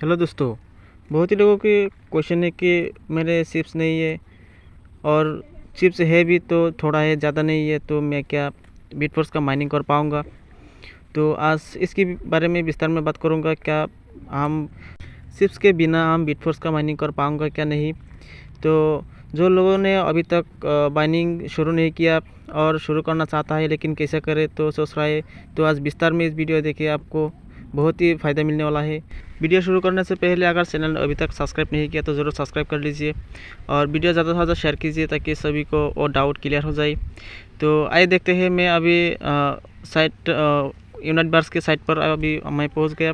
Hello दोस्तों। बहुत ही लोगों के क्वेश्चन है कि मेरे चिप्स नहीं है और चिप्स है भी तो थोड़ा है, ज़्यादा नहीं है, तो मैं क्या बिटफोर्स का माइनिंग कर पाऊँगा। तो आज इसके बारे में विस्तार में बात करूँगा, क्या हम चिप्स के बिना हम बिटफोर्स का माइनिंग कर पाऊँगा क्या नहीं। तो जो लोगों ने अभी तक माइनिंग शुरू नहीं किया और शुरू करना चाहता है लेकिन कैसे करे तो सोच रहा है, तो आज विस्तार में इस वीडियो देखिए, आपको बहुत ही फ़ायदा मिलने वाला है। वीडियो शुरू करने से पहले अगर चैनल अभी तक सब्सक्राइब नहीं किया तो ज़रूर सब्सक्राइब कर लीजिए और वीडियो ज़्यादा से ज़्यादा शेयर कीजिए ताकि सभी को वो डाउट क्लियर हो जाए। तो आइए देखते हैं। मैं अभी साइट यूनिट बार्स के साइट पर अभी मैं पहुंच गया।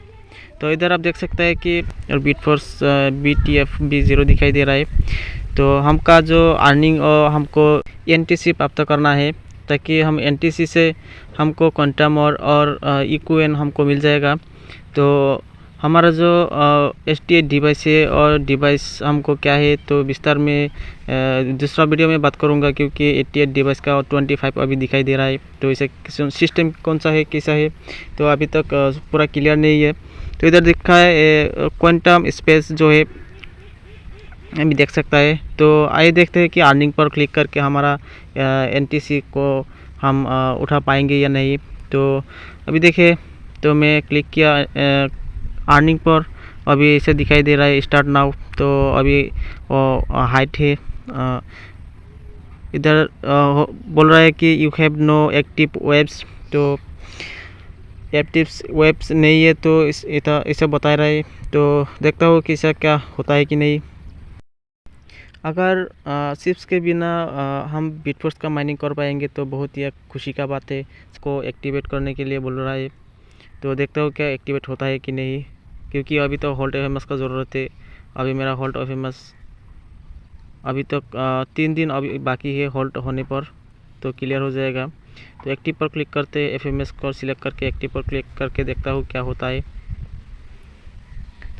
तो इधर आप देख सकते हैं कि बिटफोर्स BTF-B0 दिखाई दे रहा है। तो हमका जो अर्निंग और हमको NTC प्राप्त करना है ताकि हम NTC से हमको क्वांटम और EQN हमको मिल जाएगा। तो हमारा जो ST8 डिवाइस है और डिवाइस हमको क्या है तो विस्तार में दूसरा वीडियो में बात करूंगा, क्योंकि 88 डिवाइस का और 25 अभी दिखाई दे रहा है। तो इसे सिस्टम कौन सा है, कैसा है, तो अभी तक पूरा क्लियर नहीं है। तो इधर दिखा है क्वांटम स्पेस जो है, अभी देख सकता है। तो आइए देखते हैं कि अर्निंग पर क्लिक करके हमारा NTC को हम उठा पाएंगे या नहीं। तो अभी देखिए, तो मैं क्लिक किया अर्निंग पर, अभी इसे दिखाई दे रहा है स्टार्ट नाउ। तो अभी हाइट है, इधर बोल रहा है कि you have no active waves. तो एक्टिव वेब्स नहीं है, तो इसे बता रहा है। तो देखता हूँ कि इसका क्या होता है कि नहीं। अगर चिप्स के बिना हम बिटफोर्स का माइनिंग कर पाएंगे तो बहुत ही एक खुशी का बात है। इसको एक्टिवेट करने के लिए बोल रहा है। तो देखता हूँ क्या एक्टिवेट होता है कि नहीं, क्योंकि अभी तो होल्ड एफएमएस का ज़रूरत है। अभी मेरा होल्ड एफएमएस अभी तक 3 दिन अभी बाकी है होल्ड होने पर, तो क्लियर हो जाएगा। तो एक्टिव पर क्लिक करते एफएमएस को सिलेक्ट करके एक्टिव पर क्लिक करके देखता हूँ क्या होता है।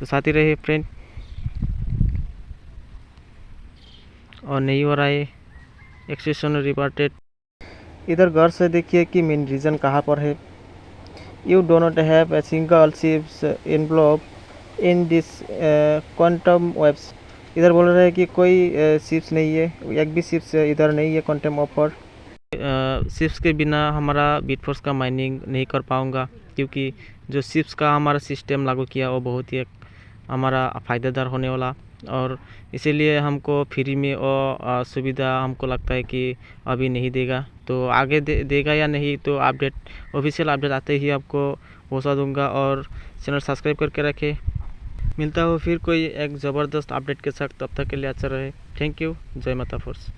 तो साथ ही रहे फ्रेंड। और नहीं हो रहा है, एक्सेशन रिवर्टेड। इधर गौर से देखिए कि मेन रीज़न कहाँ पर है। You do not have a single chips involve in this quantum waves. इधर बोल रहे हैं कि कोई चिप्स नहीं है, एक भी चिप्स इधर नहीं है क्वांटम ऑफर। चिप्स के बिना हमारा बिटफोर्स का माइनिंग नहीं कर पाऊँगा, क्योंकि जो चिप्स का हमारा सिस्टम लागू किया वो बहुत ही हमारा फ़ायदेदार होने वाला, और इसीलिए हमको फ्री में और सुविधा हमको लगता है कि अभी नहीं देगा। तो आगे देगा या नहीं, तो अपडेट ऑफिशियल अपडेट आते ही आपको पहुंचा दूंगा। और चैनल सब्सक्राइब करके रखें। मिलता हो फिर कोई एक ज़बरदस्त अपडेट के साथ, तब तक के लिए अच्छा रहे। Thank you. जय माता फोर्स।